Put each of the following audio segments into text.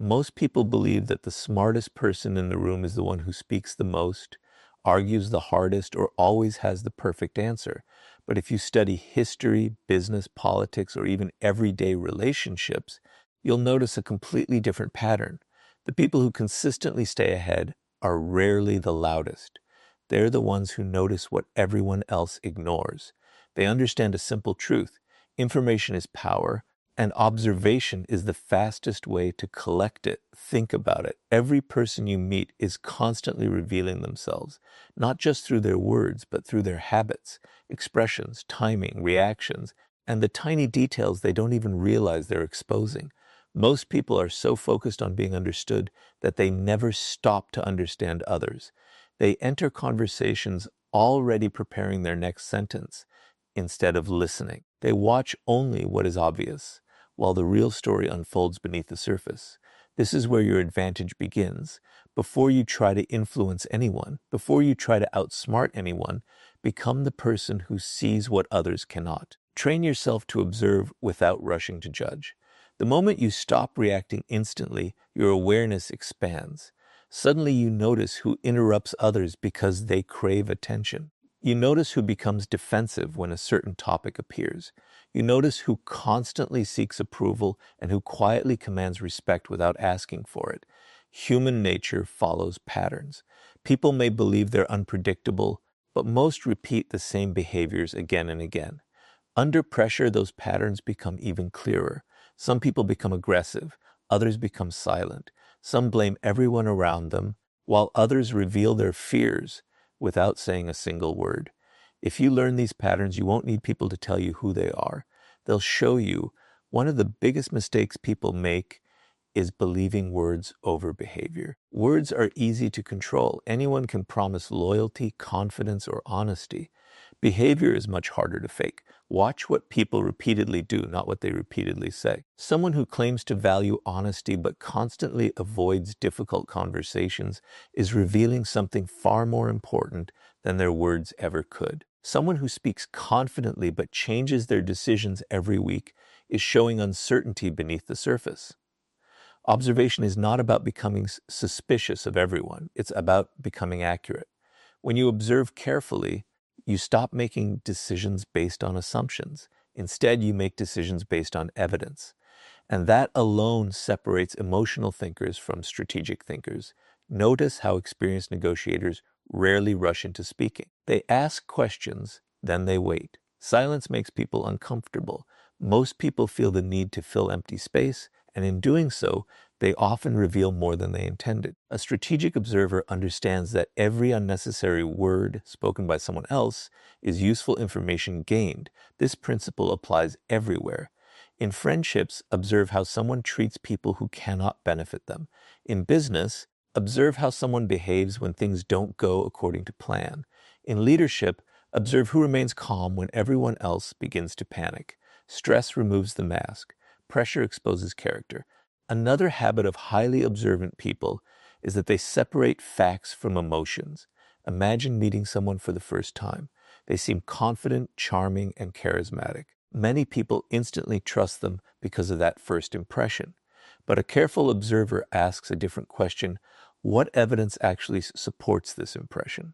Most people believe that the smartest person in the room is the one who speaks the most, argues the hardest, or always has the perfect answer. But if you study history, business, politics, or even everyday relationships, you'll notice a completely different pattern. The people who consistently stay ahead are rarely the loudest. They're the ones who notice what everyone else ignores. They understand a simple truth: information is power, and observation is the fastest way to collect it. Think about it. Every person you meet is constantly revealing themselves, not just through their words, but through their habits, expressions, timing, reactions, and the tiny details they don't even realize they're exposing. Most people are so focused on being understood that they never stop to understand others. They enter conversations already preparing their next sentence instead of listening. They watch only what is obvious, while the real story unfolds beneath the surface. This is where your advantage begins. Before you try to influence anyone, before you try to outsmart anyone, become the person who sees what others cannot. Train yourself to observe without rushing to judge. The moment you stop reacting instantly, your awareness expands. Suddenly you notice who interrupts others because they crave attention. You notice who becomes defensive when a certain topic appears. You notice who constantly seeks approval and who quietly commands respect without asking for it. Human nature follows patterns. People may believe they're unpredictable, but most repeat the same behaviors again and again. Under pressure, those patterns become even clearer. Some people become aggressive, others become silent. Some blame everyone around them, while others reveal their fears without saying a single word. If you learn these patterns, you won't need people to tell you who they are. They'll show you. One of the biggest mistakes people make is believing words over behavior. Words are easy to control. Anyone can promise loyalty, confidence, or honesty. Behavior is much harder to fake. Watch what people repeatedly do, not what they repeatedly say. Someone who claims to value honesty but constantly avoids difficult conversations is revealing something far more important than their words ever could. Someone who speaks confidently but changes their decisions every week is showing uncertainty beneath the surface. Observation is not about becoming suspicious of everyone. It's about becoming accurate. When you observe carefully, you stop making decisions based on assumptions. Instead, you make decisions based on evidence. And that alone separates emotional thinkers from strategic thinkers. Notice how experienced negotiators rarely rush into speaking. They ask questions, then they wait. Silence makes people uncomfortable. Most people feel the need to fill empty space, and in doing so, they often reveal more than they intended. A strategic observer understands that every unnecessary word spoken by someone else is useful information gained. This principle applies everywhere. In friendships, observe how someone treats people who cannot benefit them. In business, observe how someone behaves when things don't go according to plan. In leadership, observe who remains calm when everyone else begins to panic. Stress removes the mask. Pressure exposes character. Another habit of highly observant people is that they separate facts from emotions. Imagine meeting someone for the first time. They seem confident, charming, and charismatic. Many people instantly trust them because of that first impression. But a careful observer asks a different question: what evidence actually supports this impression?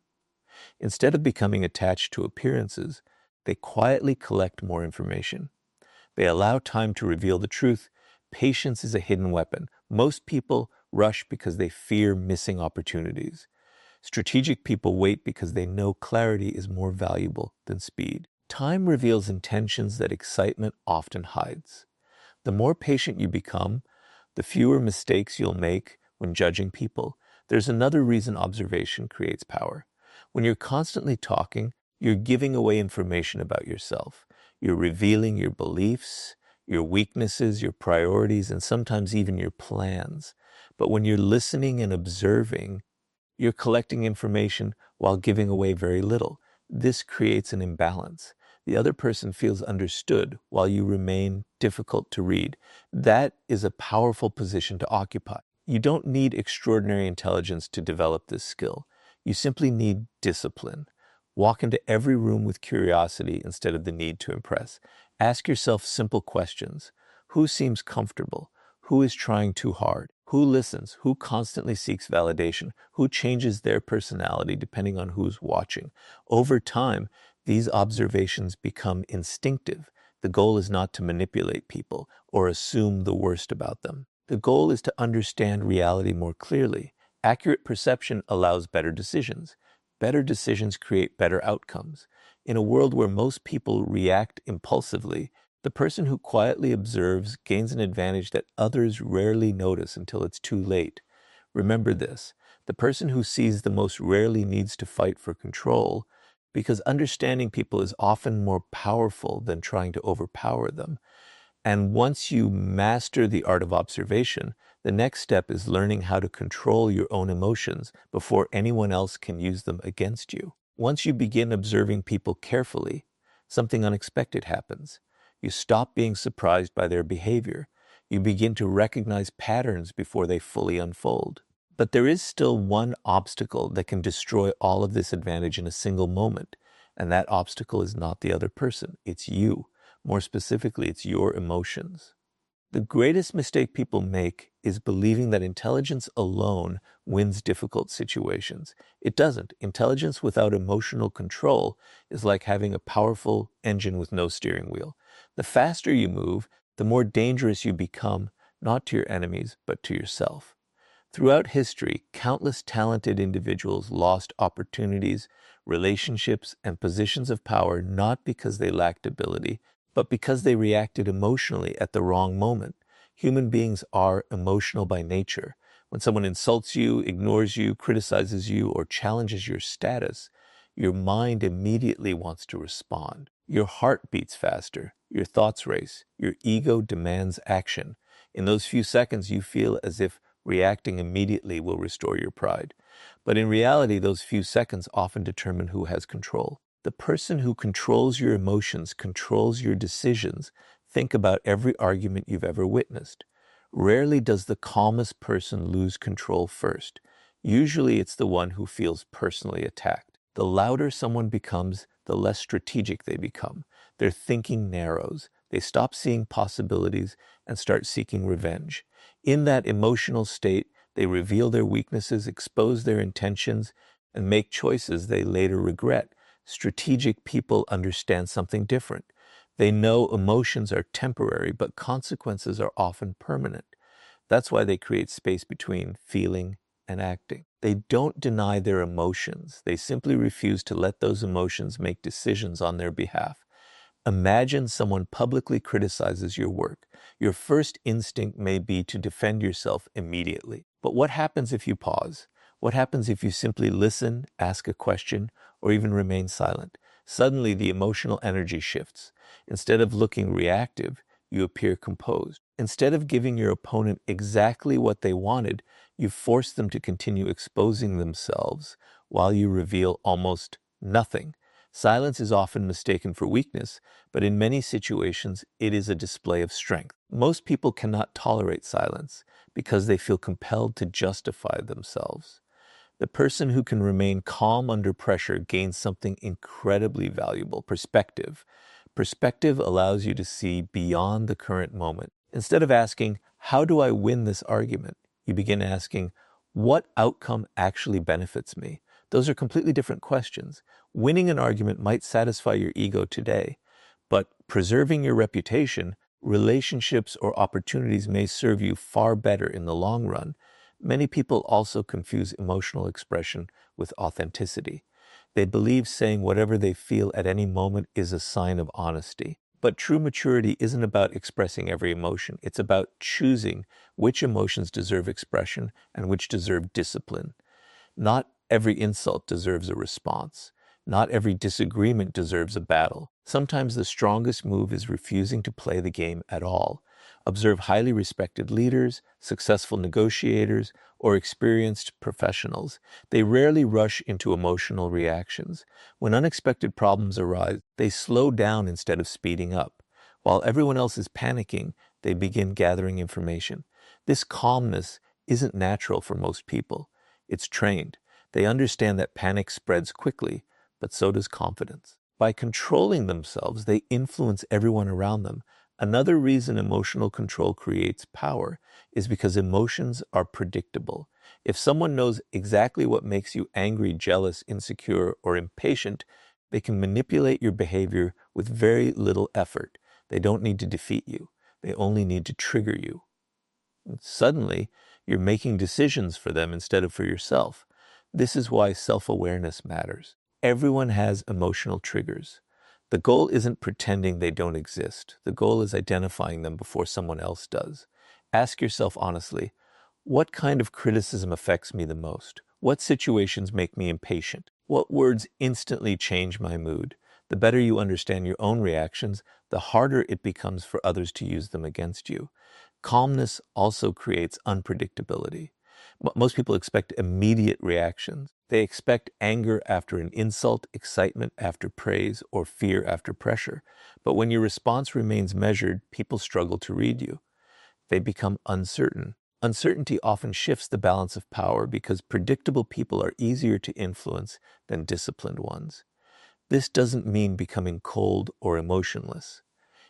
Instead of becoming attached to appearances, they quietly collect more information. They allow time to reveal the truth. Patience is a hidden weapon. Most people rush because they fear missing opportunities. Strategic people wait because they know clarity is more valuable than speed. Time reveals intentions that excitement often hides. The more patient you become, the fewer mistakes you'll make when judging people. There's another reason observation creates power. When you're constantly talking, you're giving away information about yourself. You're revealing your beliefs, your weaknesses, your priorities, and sometimes even your plans. But when you're listening and observing, you're collecting information while giving away very little. This creates an imbalance. The other person feels understood while you remain difficult to read. That is a powerful position to occupy. You don't need extraordinary intelligence to develop this skill. You simply need discipline. Walk into every room with curiosity instead of the need to impress. Ask yourself simple questions. Who seems comfortable? Who is trying too hard? Who listens? Who constantly seeks validation? Who changes their personality depending on who's watching? Over time, these observations become instinctive. The goal is not to manipulate people or assume the worst about them. The goal is to understand reality more clearly. Accurate perception allows better decisions. Better decisions create better outcomes. In a world where most people react impulsively, the person who quietly observes gains an advantage that others rarely notice until it's too late. Remember this: the person who sees the most rarely needs to fight for control, because understanding people is often more powerful than trying to overpower them. And once you master the art of observation, the next step is learning how to control your own emotions before anyone else can use them against you. Once you begin observing people carefully, something unexpected happens. You stop being surprised by their behavior. You begin to recognize patterns before they fully unfold. But there is still one obstacle that can destroy all of this advantage in a single moment, and that obstacle is not the other person, it's you. More specifically, it's your emotions. The greatest mistake people make is believing that intelligence alone wins difficult situations. It doesn't. Intelligence without emotional control is like having a powerful engine with no steering wheel. The faster you move, the more dangerous you become, not to your enemies, but to yourself. Throughout history, countless talented individuals lost opportunities, relationships, and positions of power not because they lacked ability, but because they reacted emotionally at the wrong moment. Human beings are emotional by nature. When someone insults you, ignores you, criticizes you, or challenges your status, your mind immediately wants to respond. Your heart beats faster, your thoughts race, your ego demands action. In those few seconds, you feel as if reacting immediately will restore your pride. But in reality, those few seconds often determine who has control. The person who controls your emotions controls your decisions. Think about every argument you've ever witnessed. Rarely does the calmest person lose control first. Usually it's the one who feels personally attacked. The louder someone becomes, the less strategic they become. Their thinking narrows. They stop seeing possibilities and start seeking revenge. In that emotional state, they reveal their weaknesses, expose their intentions, and make choices they later regret. Strategic people understand something different. They know emotions are temporary, but consequences are often permanent. That's why they create space between feeling and acting. They don't deny their emotions. They simply refuse to let those emotions make decisions on their behalf. Imagine someone publicly criticizes your work. Your first instinct may be to defend yourself immediately. But what happens if you pause? What happens if you simply listen, ask a question, or even remain silent? Suddenly, the emotional energy shifts. Instead of looking reactive, you appear composed. Instead of giving your opponent exactly what they wanted, you force them to continue exposing themselves while you reveal almost nothing. Silence is often mistaken for weakness, but in many situations, it is a display of strength. Most people cannot tolerate silence because they feel compelled to justify themselves. The person who can remain calm under pressure gains something incredibly valuable: perspective. Perspective allows you to see beyond the current moment. Instead of asking, "How do I win this argument?" you begin asking, "What outcome actually benefits me?" Those are completely different questions. Winning an argument might satisfy your ego today, but preserving your reputation, relationships, or opportunities may serve you far better in the long run. Many people also confuse emotional expression with authenticity. They believe saying whatever they feel at any moment is a sign of honesty. But true maturity isn't about expressing every emotion. It's about choosing which emotions deserve expression and which deserve discipline. Not every insult deserves a response. Not every disagreement deserves a battle. Sometimes the strongest move is refusing to play the game at all. Observe highly respected leaders, successful negotiators, or experienced professionals. They rarely rush into emotional reactions. When unexpected problems arise, they slow down instead of speeding up. While everyone else is panicking, they begin gathering information. This calmness isn't natural for most people. It's trained. They understand that panic spreads quickly, but so does confidence. By controlling themselves, they influence everyone around them. Another reason emotional control creates power is because emotions are predictable. If someone knows exactly what makes you angry, jealous, insecure, or impatient, they can manipulate your behavior with very little effort. They don't need to defeat you. They only need to trigger you. And suddenly, you're making decisions for them instead of for yourself. This is why self-awareness matters. Everyone has emotional triggers. The goal isn't pretending they don't exist. The goal is identifying them before someone else does. Ask yourself honestly, what kind of criticism affects me the most? What situations make me impatient? What words instantly change my mood? The better you understand your own reactions, the harder it becomes for others to use them against you. Calmness also creates unpredictability. Most people expect immediate reactions. They expect anger after an insult, excitement after praise, or fear after pressure. But when your response remains measured, people struggle to read you. They become uncertain. Uncertainty often shifts the balance of power because predictable people are easier to influence than disciplined ones. This doesn't mean becoming cold or emotionless.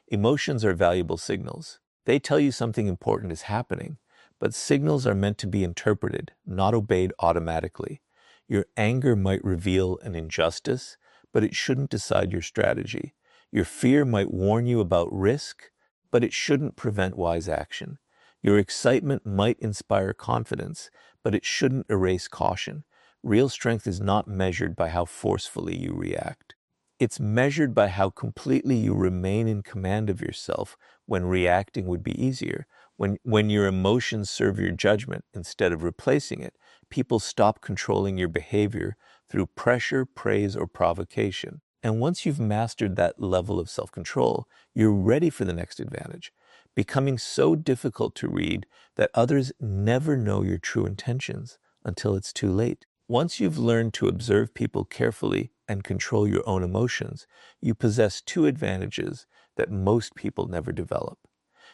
Emotions are valuable signals. They tell you something important is happening, but signals are meant to be interpreted, not obeyed automatically. Your anger might reveal an injustice, but it shouldn't decide your strategy. Your fear might warn you about risk, but it shouldn't prevent wise action. Your excitement might inspire confidence, but it shouldn't erase caution. Real strength is not measured by how forcefully you react. It's measured by how completely you remain in command of yourself when reacting would be easier. When your emotions serve your judgment instead of replacing it, people stop controlling your behavior through pressure, praise, or provocation. And once you've mastered that level of self-control, you're ready for the next advantage, becoming so difficult to read that others never know your true intentions until it's too late. Once you've learned to observe people carefully and control your own emotions, you possess two advantages that most people never develop.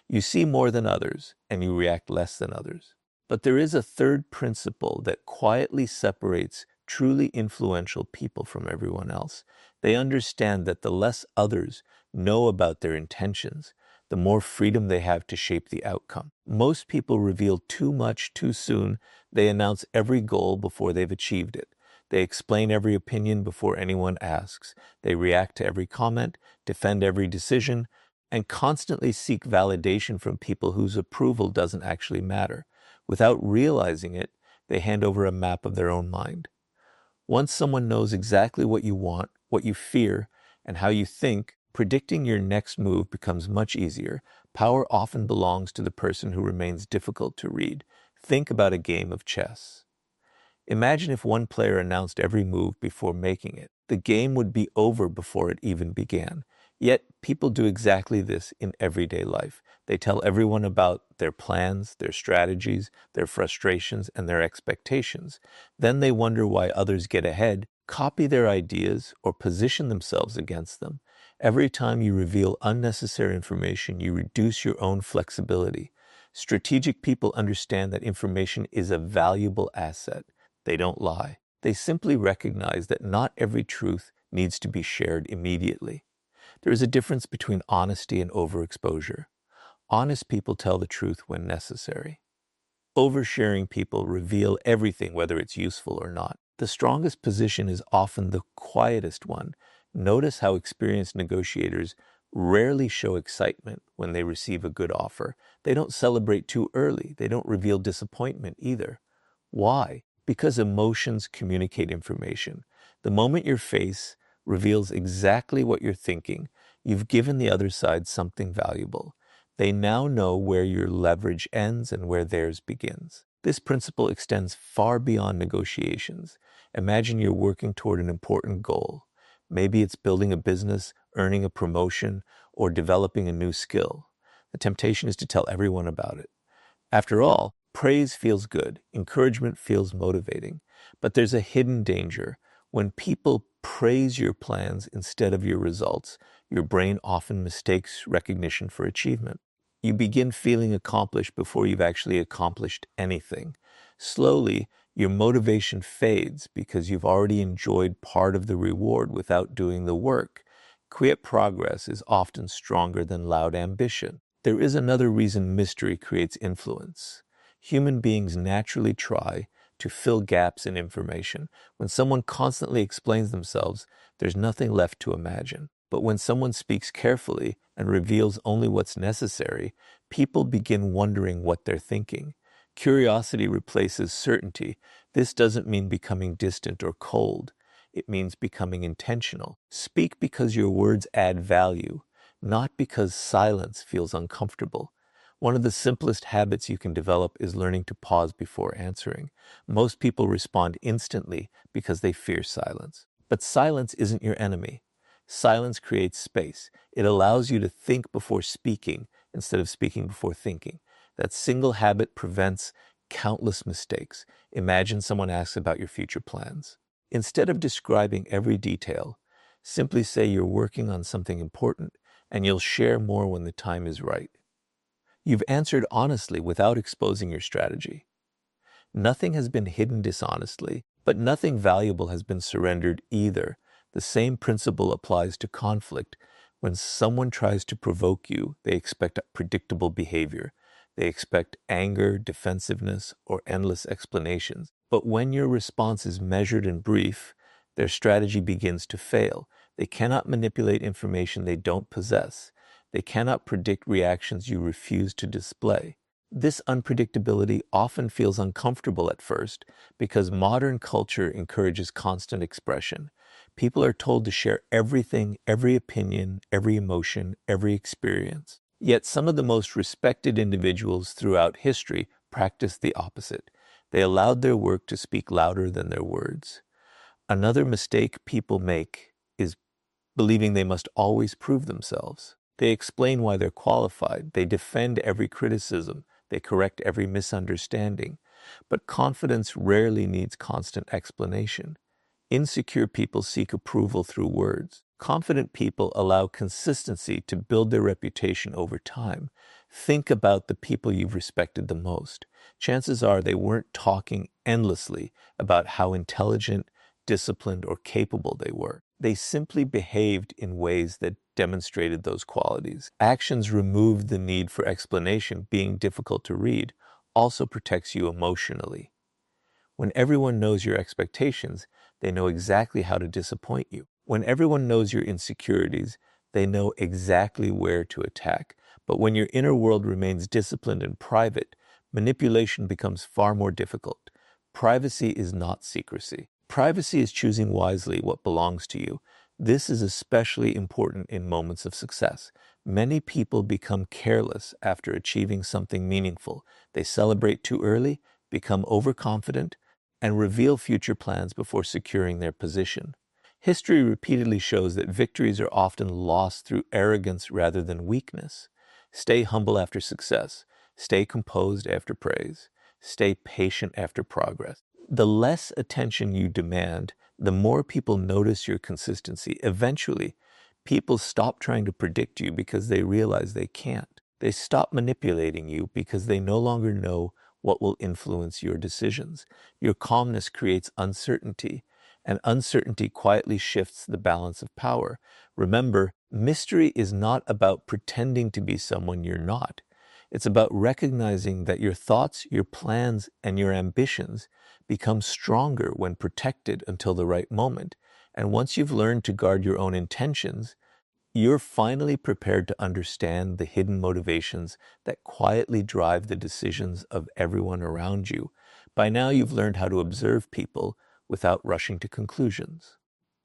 You see more than others, and you react less than others. But there is a third principle that quietly separates truly influential people from everyone else. They understand that the less others know about their intentions, the more freedom they have to shape the outcome. Most people reveal too much too soon. They announce every goal before they've achieved it. They explain every opinion before anyone asks. They react to every comment, defend every decision, and constantly seek validation from people whose approval doesn't actually matter. Without realizing it, they hand over a map of their own mind. Once someone knows exactly what you want, what you fear, and how you think, predicting your next move becomes much easier. Power often belongs to the person who remains difficult to read. Think about a game of chess. Imagine if one player announced every move before making it. The game would be over before it even began. Yet, people do exactly this in everyday life. They tell everyone about their plans, their strategies, their frustrations, and their expectations. Then they wonder why others get ahead, copy their ideas, or position themselves against them. Every time you reveal unnecessary information, you reduce your own flexibility. Strategic people understand that information is a valuable asset. They don't lie. They simply recognize that not every truth needs to be shared immediately. There is a difference between honesty and overexposure. Honest people tell the truth when necessary. Oversharing people reveal everything, whether it's useful or not. The strongest position is often the quietest one. Notice how experienced negotiators rarely show excitement when they receive a good offer. They don't celebrate too early. They don't reveal disappointment either. Why? Because emotions communicate information. The moment your face reveals exactly what you're thinking, you've given the other side something valuable. They now know where your leverage ends and where theirs begins. This principle extends far beyond negotiations. Imagine you're working toward an important goal. Maybe it's building a business, earning a promotion, or developing a new skill. The temptation is to tell everyone about it. After all, praise feels good, encouragement feels motivating, but there's a hidden danger. When people praise your plans instead of your results, your brain often mistakes recognition for achievement. You begin feeling accomplished before you've actually accomplished anything. Slowly, your motivation fades because you've already enjoyed part of the reward without doing the work. Quiet progress is often stronger than loud ambition. There is another reason mystery creates influence. Human beings naturally try to fill gaps in information. When someone constantly explains themselves, there's nothing left to imagine. But when someone speaks carefully and reveals only what's necessary, people begin wondering what they're thinking. Curiosity replaces certainty. This doesn't mean becoming distant or cold. It means becoming intentional. Speak because your words add value, not because silence feels uncomfortable. One of the simplest habits you can develop is learning to pause before answering. Most people respond instantly because they fear silence. But silence isn't your enemy. Silence creates space. It allows you to think before speaking instead of speaking before thinking. That single habit prevents countless mistakes. Imagine someone asks about your future plans. Instead of describing every detail, simply say you're working on something important and you'll share more when the time is right. You've answered honestly without exposing your strategy. Nothing has been hidden dishonestly, but nothing valuable has been surrendered either. The same principle applies to conflict. When someone tries to provoke you, they expect predictable behavior. They expect anger, defensiveness, or endless explanations. But when your response is measured and brief, their strategy begins to fail. They cannot manipulate information they don't possess. They cannot predict reactions you refuse to display. This unpredictability often feels uncomfortable at first because modern culture encourages constant expression. People are told to share everything, every opinion, every emotion, every experience. Yet some of the most respected individuals throughout history practiced the opposite. They allowed their work to speak louder than their words. Another mistake people make is believing they must always prove themselves. They explain why they're qualified. They defend every criticism. They correct every misunderstanding. But confidence rarely needs constant explanation. Insecure people seek approval through words. Confident people allow consistency to build their reputation over time. Think about the people you've respected the most. Chances are they weren't talking endlessly about how intelligent, disciplined, or capable they were. They simply behaved in ways that demonstrated those qualities. Actions removed the need for explanation. Being difficult to read also protects you emotionally. When everyone knows your expectations, they know exactly how to disappoint you. When everyone knows your insecurities, they know exactly where to attack. But when your inner world remains disciplined and private, manipulation becomes far more difficult. Privacy is not secrecy. Privacy is choosing wisely what belongs to you. This is especially important in moments of success. Many people become careless after achieving something meaningful. They celebrate too early, become overconfident, and reveal future plans before securing their position. History repeatedly shows that victories are often lost through arrogance rather than weakness. Stay humble after success. Stay composed after praise. Stay patient after progress. The less attention you demand, the more people notice your consistency. Eventually, people stop trying to predict you because they realize they can't. They stop manipulating you because they no longer know what will influence your decisions. Your calmness creates uncertainty, and uncertainty quietly shifts the balance of power. Remember, mystery is not about pretending to be someone you're not. It's about recognizing that your thoughts, your plans, and your ambitions become stronger when protected until the right moment. And once you've learned to guard your own intentions, you're finally prepared to understand the hidden motivations that quietly drive the decisions of everyone around you. By now, you've learned how to observe people without rushing to conclusions.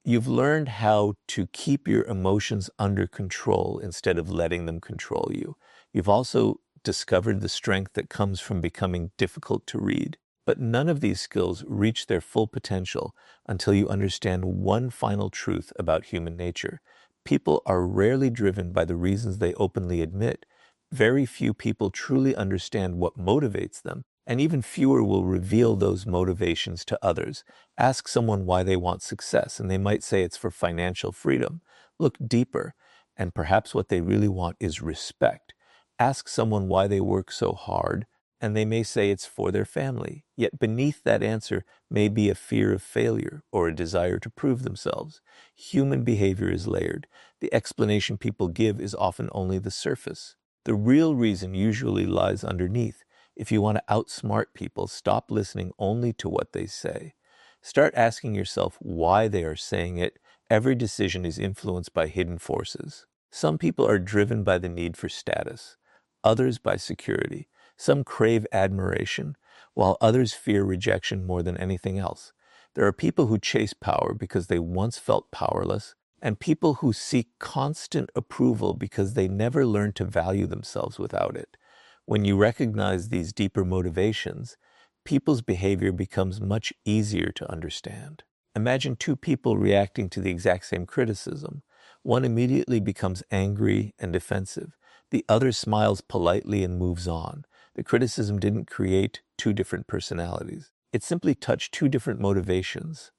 You've learned how to keep your emotions under control instead of letting them control you. You've also discovered the strength that comes from becoming difficult to read. But none of these skills reach their full potential until you understand one final truth about human nature. People are rarely driven by the reasons they openly admit. Very few people truly understand what motivates them, and even fewer will reveal those motivations to others. Ask someone why they want success, and they might say it's for financial freedom. Look deeper, and perhaps what they really want is respect. Ask someone why they work so hard, and they may say it's for their family. Yet beneath that answer may be a fear of failure or a desire to prove themselves. Human behavior is layered. The explanation people give is often only the surface. The real reason usually lies underneath. If you want to outsmart people, stop listening only to what they say. Start asking yourself why they are saying it. Every decision is influenced by hidden forces. Some people are driven by the need for status, others by security. Some crave admiration, while others fear rejection more than anything else. There are people who chase power because they once felt powerless, and people who seek constant approval because they never learned to value themselves without it. When you recognize these deeper motivations, people's behavior becomes much easier to understand. Imagine two people reacting to the exact same criticism. One immediately becomes angry and defensive. The other smiles politely and moves on. The criticism didn't create two different personalities. It simply touched two different motivations.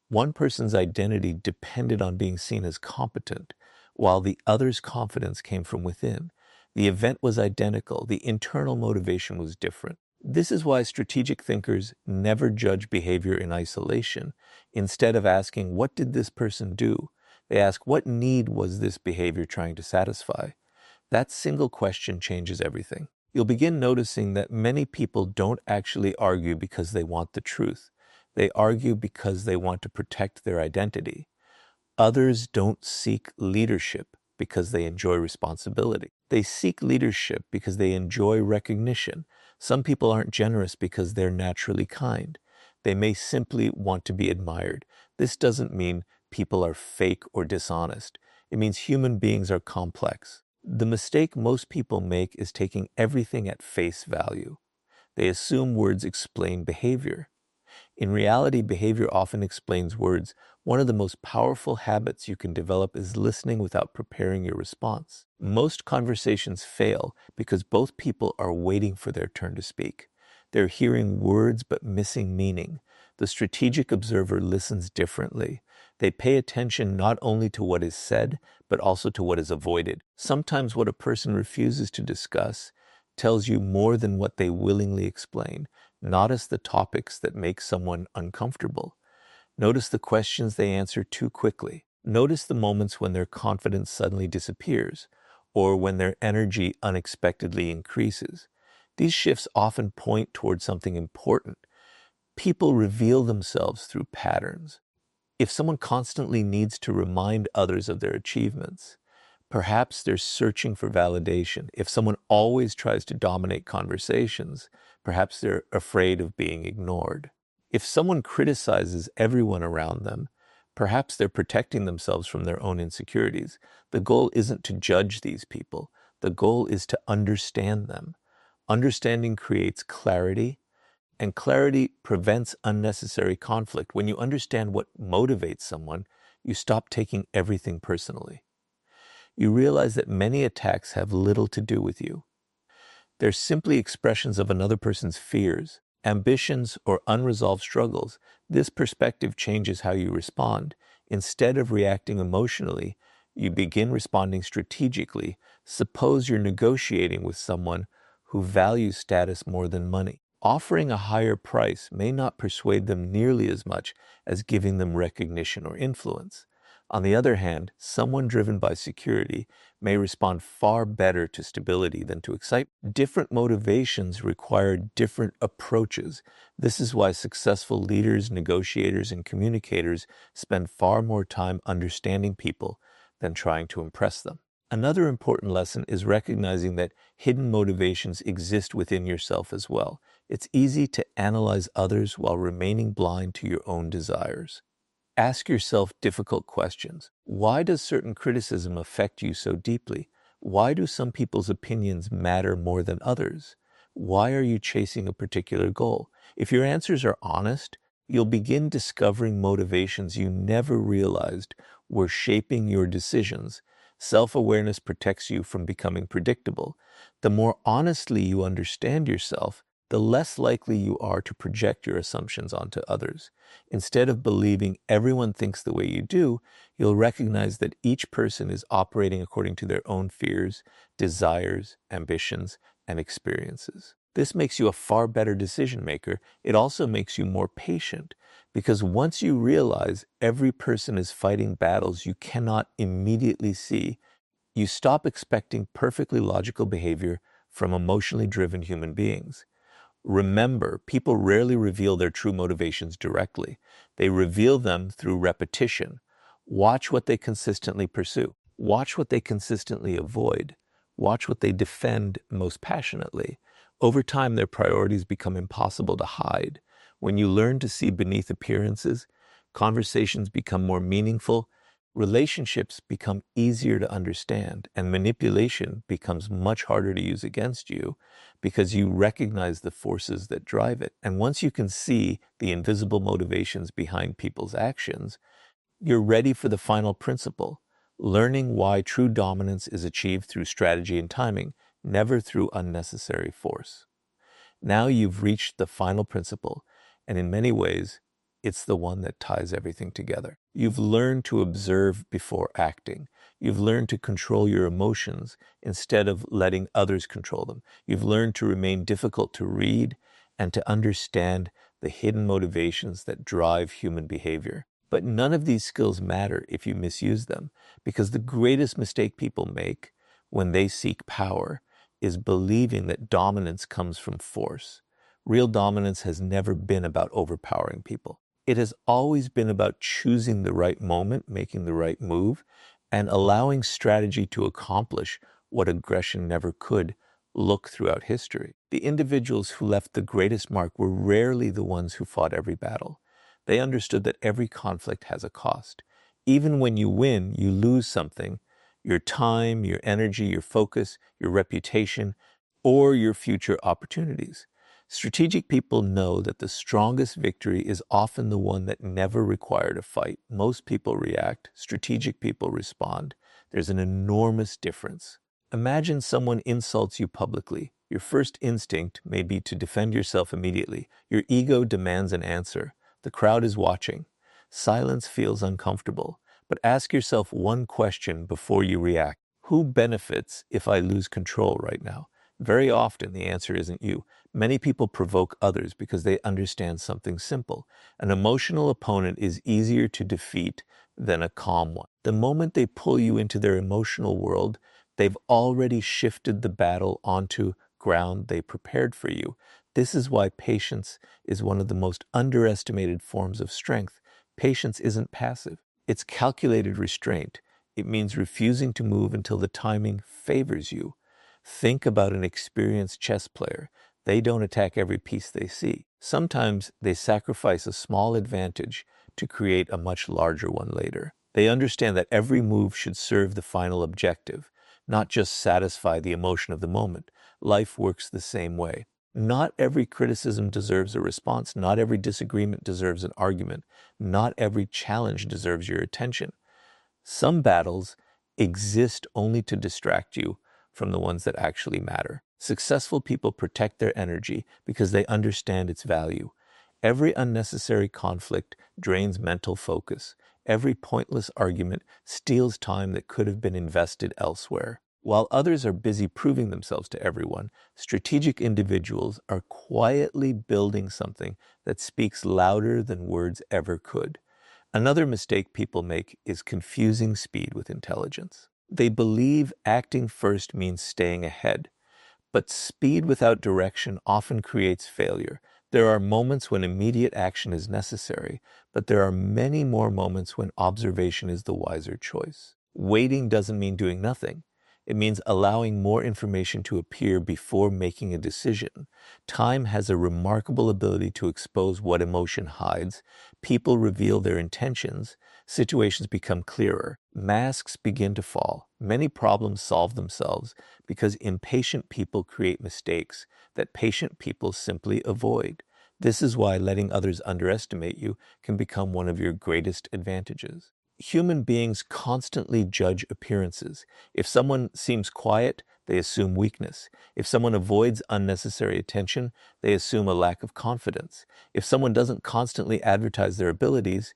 One person's identity depended on being seen as competent, while the other's confidence came from within. The event was identical. The internal motivation was different. This is why strategic thinkers never judge behavior in isolation. Instead of asking, what did this person do? They ask, what need was this behavior trying to satisfy? That single question changes everything. You'll begin noticing that many people don't actually argue because they want the truth. They argue because they want to protect their identity. Others don't seek leadership because they enjoy responsibility. They seek leadership because they enjoy recognition. Some people aren't generous because they're naturally kind. They may simply want to be admired. This doesn't mean people are fake or dishonest. It means human beings are complex. The mistake most people make is taking everything at face value. They assume words explain behavior. In reality, behavior often explains words. One of the most powerful habits you can develop is listening without preparing your response. Most conversations fail because both people are waiting for their turn to speak. They're hearing words but missing meaning. The strategic observer listens differently. They pay attention not only to what is said, but also to what is avoided. Sometimes what a person refuses to discuss tells you more than what they willingly explain. Notice the topics that make someone uncomfortable. Notice the questions they answer too quickly. Notice the moments when their confidence suddenly disappears, or when their energy unexpectedly increases. These shifts often point towards something important. People reveal themselves through patterns. If someone constantly needs to remind others of their achievements, perhaps they're searching for validation. If someone always tries to dominate conversations, perhaps they're afraid of being ignored. If someone criticizes everyone around them, perhaps they're protecting themselves from their own insecurities. The goal isn't to judge these people. The goal is to understand them. Understanding creates clarity, and clarity prevents unnecessary conflict. When you understand what motivates someone, you stop taking everything personally. You realize that many attacks have little to do with you. They're simply expressions of another person's fears, ambitions, or unresolved struggles. This perspective changes how you respond. Instead of reacting emotionally, you begin responding strategically. Suppose you're negotiating with someone who values status more than money. Offering a higher price may not persuade them nearly as much as giving them recognition or influence. On the other hand, someone driven by security may respond far better to stability than to excitement. Different motivations require different approaches. This is why successful leaders, negotiators, and communicators spend far more time understanding people than trying to impress them. Another important lesson is recognizing that hidden motivations exist within yourself as well. It's easy to analyze others while remaining blind to your own desires. Ask yourself difficult questions. Why does certain criticism affect you so deeply? Why do some people's opinions matter more than others? Why are you chasing a particular goal? If your answers are honest, you'll begin discovering motivations you never realized were shaping your decisions. Self-awareness protects you from becoming predictable. The more honestly you understand yourself, the less likely you are to project your assumptions onto others. Instead of believing everyone thinks the way you do, you'll recognize that each person is operating according to their own fears, desires, ambitions, and experiences. This makes you a far better decision maker. It also makes you more patient because once you realize every person is fighting battles you cannot immediately see, you stop expecting perfectly logical behavior from emotionally driven human beings. Remember, people rarely reveal their true motivations directly. They reveal them through repetition. Watch what they consistently pursue. Watch what they consistently avoid. Watch what they defend most passionately. Over time, their priorities become impossible to hide. When you learn to see beneath appearances, conversations become more meaningful, relationships become easier to understand, and manipulation becomes much harder to use against you because you recognize the forces that drive it. And once you can see the invisible motivations behind people's actions, you're ready for the final principle, learning why true dominance is achieved through strategy and timing, never through unnecessary force. Now you've reached the final principle, and in many ways, it's the one that ties everything together. You've learned to observe before acting. You've learned to control your emotions instead of letting others control them. You've learned to remain difficult to read and to understand the hidden motivations that drive human behavior. But none of these skills matter if you misuse them, because the greatest mistake people make when they seek power is believing that dominance comes from force. Real dominance has never been about overpowering people. It has always been about choosing the right moment, making the right move, and allowing strategy to accomplish what aggression never could. Look throughout history. The individuals who left the greatest mark were rarely the ones who fought every battle. They understood that every conflict has a cost. Even when you win, you lose something: your time, your energy, your focus, your reputation, or your future opportunities. Strategic people know that the strongest victory is often the one that never required a fight. Most people react, strategic people respond. There's an enormous difference. Imagine someone insults you publicly. Your first instinct may be to defend yourself immediately. Your ego demands an answer. The crowd is watching. Silence feels uncomfortable. But ask yourself one question before you react. Who benefits if I lose control right now? Very often the answer isn't you. Many people provoke others because they understand something simple. An emotional opponent is easier to defeat than a calm one. The moment they pull you into their emotional world, they've already shifted the battle onto ground they prepared for you. This is why patience is one of the most underestimated forms of strength. Patience isn't passive. It's calculated restraint. It means refusing to move until the timing favors you. Think about an experienced chess player. They don't attack every piece they see. Sometimes they sacrifice a small advantage to create a much larger one later. They understand that every move should serve the final objective, not just satisfy the emotion of the moment. Life works the same way. Not every criticism deserves a response. Not every disagreement deserves an argument. Not every challenge deserves your attention. Some battles exist only to distract you from the ones that actually matter. Successful people protect their energy because they understand its value. Every unnecessary conflict drains mental focus. Every pointless argument steals time that could have been invested elsewhere. While others are busy proving themselves to everyone, strategic individuals are quietly building something that speaks louder than words ever could. Another mistake people make is confusing speed with intelligence. They believe acting first means staying ahead, but speed without direction often creates failure. There are moments when immediate action is necessary, but there are many more moments when observation is the wiser choice. Waiting doesn't mean doing nothing. It means allowing more information to appear before making a decision. Time has a remarkable ability to expose what emotion hides. People reveal their intentions. Situations become clearer. Masks begin to fall. Many problems solve themselves because impatient people create mistakes that patient people simply avoid. This is why letting others underestimate you can become one of your greatest advantages. Human beings constantly judge appearances. If someone seems quiet, they assume weakness. If someone avoids unnecessary attention, they assume a lack of confidence. If someone doesn't constantly advertise their abilities,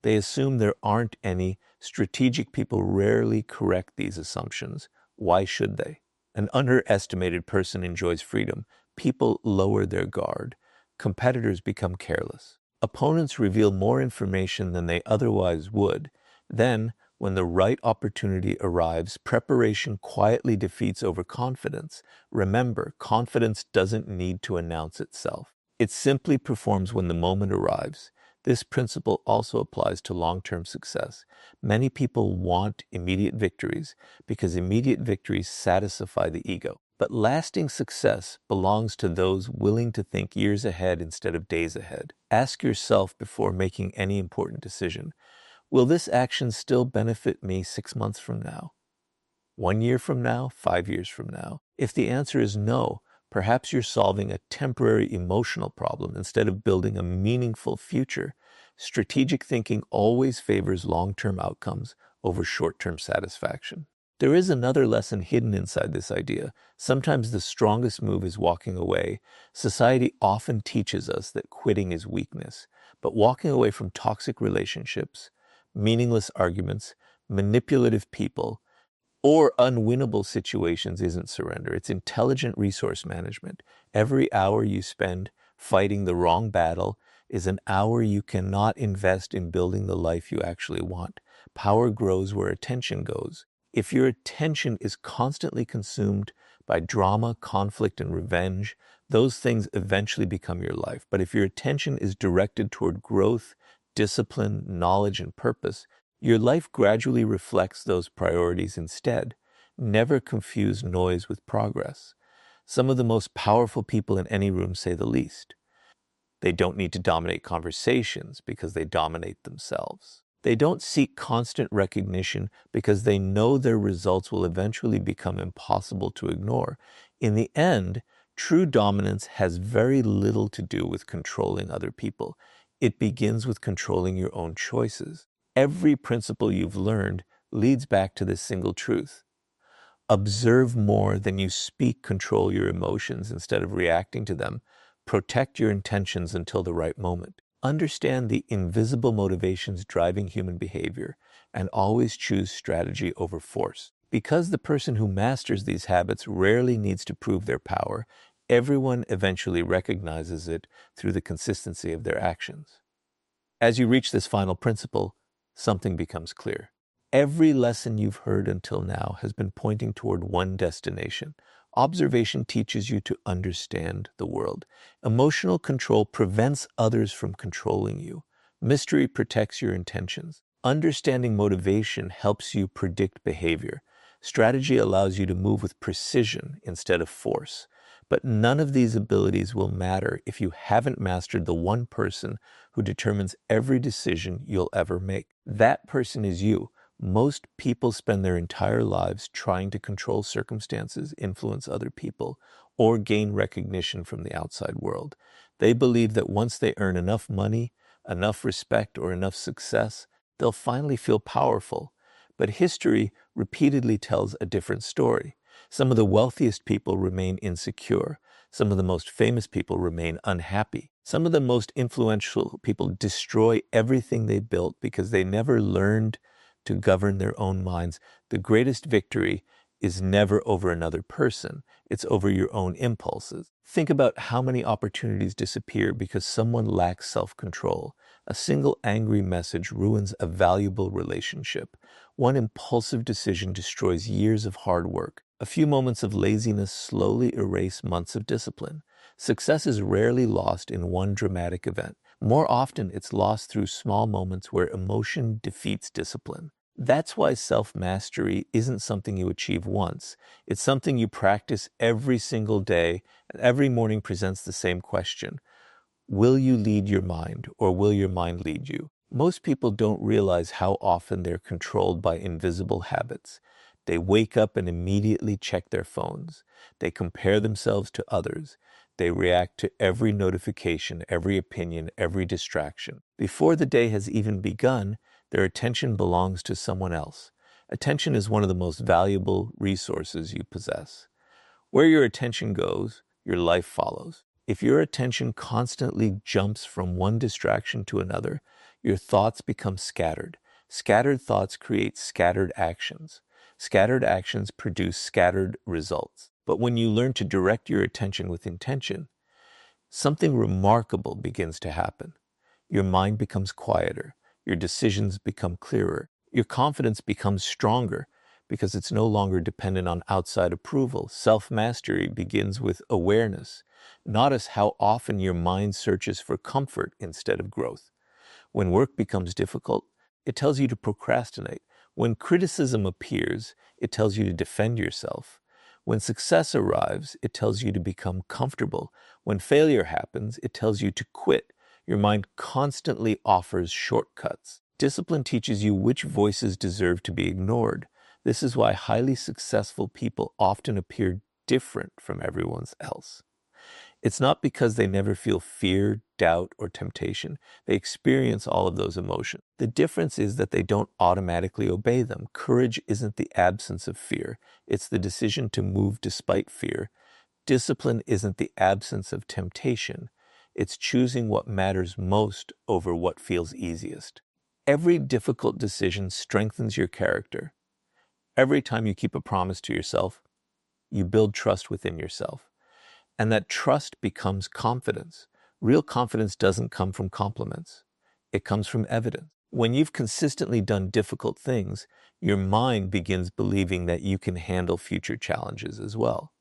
they assume there aren't any. Strategic people rarely correct these assumptions. Why should they? An underestimated person enjoys freedom, people lower their guard. Competitors become careless. Opponents reveal more information than they otherwise would. Then, when the right opportunity arrives, preparation quietly defeats overconfidence. Remember, confidence doesn't need to announce itself. It simply performs when the moment arrives. This principle also applies to long-term success. Many people want immediate victories because immediate victories satisfy the ego. But lasting success belongs to those willing to think years ahead instead of days ahead. Ask yourself before making any important decision, will this action still benefit me 6 months from now? 1 year from now? 5 years from now? If the answer is no, perhaps you're solving a temporary emotional problem instead of building a meaningful future. Strategic thinking always favors long-term outcomes over short-term satisfaction. There is another lesson hidden inside this idea. Sometimes the strongest move is walking away. Society often teaches us that quitting is weakness, but walking away from toxic relationships, meaningless arguments, manipulative people, or unwinnable situations isn't surrender. It's intelligent resource management. Every hour you spend fighting the wrong battle is an hour you cannot invest in building the life you actually want. Power grows where attention goes. If your attention is constantly consumed by drama, conflict, and revenge, those things eventually become your life. But if your attention is directed toward growth, discipline, knowledge, and purpose, your life gradually reflects those priorities instead. Never confuse noise with progress. Some of the most powerful people in any room say the least. They don't need to dominate conversations because they dominate themselves. They don't seek constant recognition because they know their results will eventually become impossible to ignore. In the end, true dominance has very little to do with controlling other people. It begins with controlling your own choices. Every principle you've learned leads back to this single truth. Observe more than you speak, control your emotions instead of reacting to them. Protect your intentions until the right moment. Understand the invisible motivations driving human behavior and always choose strategy over force. Because the person who masters these habits rarely needs to prove their power, everyone eventually recognizes it through the consistency of their actions. As you reach this final principle, something becomes clear. Every lesson you've heard until now has been pointing toward one destination. Observation teaches you to understand the world. Emotional control prevents others from controlling you. Mystery protects your intentions. Understanding motivation helps you predict behavior. Strategy allows you to move with precision instead of force. But none of these abilities will matter if you haven't mastered the one person who determines every decision you'll ever make. That person is you. Most people spend their entire lives trying to control circumstances, influence other people, or gain recognition from the outside world. They believe that once they earn enough money, enough respect, or enough success, they'll finally feel powerful. But history repeatedly tells a different story. Some of the wealthiest people remain insecure. Some of the most famous people remain unhappy. Some of the most influential people destroy everything they built because they never learned to govern their own minds. The greatest victory is never over another person. It's over your own impulses. Think about how many opportunities disappear because someone lacks self-control. A single angry message ruins a valuable relationship. One impulsive decision destroys years of hard work. A few moments of laziness slowly erase months of discipline. Success is rarely lost in one dramatic event. More often, it's lost through small moments where emotion defeats discipline. That's why self-mastery isn't something you achieve once. It's something you practice every single day, and every morning presents the same question. Will you lead your mind, or will your mind lead you? Most people don't realize how often they're controlled by invisible habits. They wake up and immediately check their phones. They compare themselves to others. They react to every notification, every opinion, every distraction. Before the day has even begun, their attention belongs to someone else. Attention is one of the most valuable resources you possess. Where your attention goes, your life follows. If your attention constantly jumps from one distraction to another, your thoughts become scattered. Scattered thoughts create scattered actions. Scattered actions produce scattered results. But when you learn to direct your attention with intention, something remarkable begins to happen. Your mind becomes quieter, your decisions become clearer, your confidence becomes stronger because it's no longer dependent on outside approval. Self-mastery begins with awareness. Notice how often your mind searches for comfort instead of growth. When work becomes difficult, it tells you to procrastinate. When criticism appears, it tells you to defend yourself. When success arrives, it tells you to become comfortable. When failure happens, it tells you to quit. Your mind constantly offers shortcuts. Discipline teaches you which voices deserve to be ignored. This is why highly successful people often appear different from everyone else. It's not because they never feel fear, doubt, or temptation. They experience all of those emotions. The difference is that they don't automatically obey them. Courage isn't the absence of fear. It's the decision to move despite fear. Discipline isn't the absence of temptation. It's choosing what matters most over what feels easiest. Every difficult decision strengthens your character. Every time you keep a promise to yourself, you build trust within yourself. And that trust becomes confidence. Real confidence doesn't come from compliments. It comes from evidence. When you've consistently done difficult things, your mind begins believing that you can handle future challenges as well.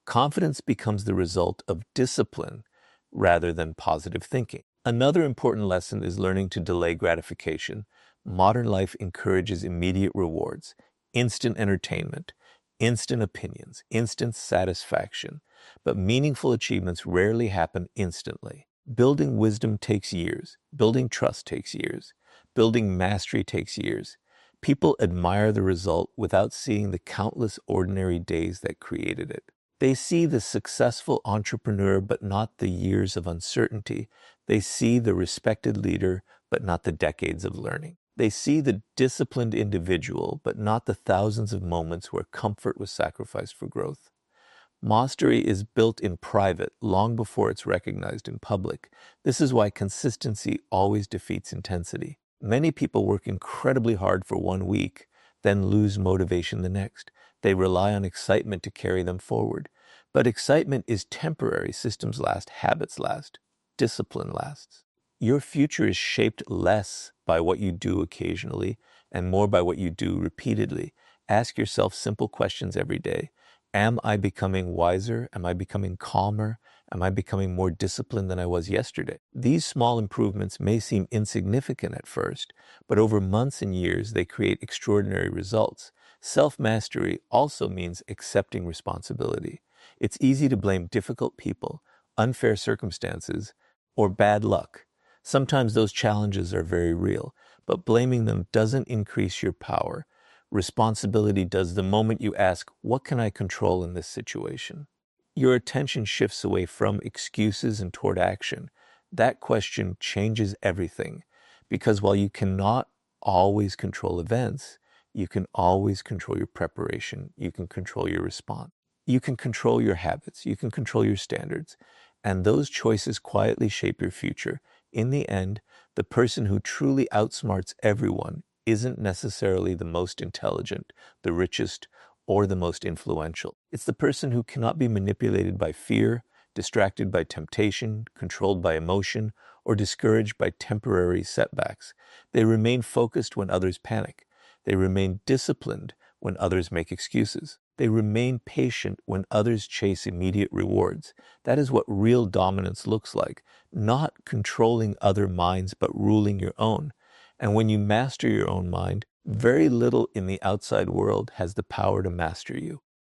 Confidence becomes the result of discipline rather than positive thinking. Another important lesson is learning to delay gratification. Modern life encourages immediate rewards, instant entertainment, instant opinions, instant satisfaction. But meaningful achievements rarely happen instantly. Building wisdom takes years. Building trust takes years. Building mastery takes years. People admire the result without seeing the countless ordinary days that created it. They see the successful entrepreneur, but not the years of uncertainty. They see the respected leader, but not the decades of learning. They see the disciplined individual, but not the thousands of moments where comfort was sacrificed for growth. Mastery is built in private long before it's recognized in public. This is why consistency always defeats intensity. Many people work incredibly hard for 1 week, then lose motivation the next. They rely on excitement to carry them forward. But excitement is temporary. Systems last, habits last, discipline lasts. Your future is shaped less by what you do occasionally and more by what you do repeatedly. Ask yourself simple questions every day. Am I becoming wiser? Am I becoming calmer? Am I becoming more disciplined than I was yesterday? These small improvements may seem insignificant at first, but over months and years, they create extraordinary results. Self-mastery also means accepting responsibility. It's easy to blame difficult people, unfair circumstances, or bad luck. Sometimes those challenges are very real, but blaming them doesn't increase your power. Responsibility does the moment you ask, what can I control in this situation? Your attention shifts away from excuses and toward action. That question changes everything, because while you cannot always control events, you can always control your preparation. You can control your response. You can control your habits. You can control your standards. And those choices quietly shape your future. In the end, the person who truly outsmarts everyone isn't necessarily the most intelligent, the richest, or the most influential. It's the person who cannot be manipulated by fear, distracted by temptation, controlled by emotion, or discouraged by temporary setbacks. They remain focused when others panic. They remain disciplined when others make excuses. They remain patient when others chase immediate rewards. That is what real dominance looks like, not controlling other minds, but ruling your own. And when you master your own mind, very little in the outside world has the power to master you.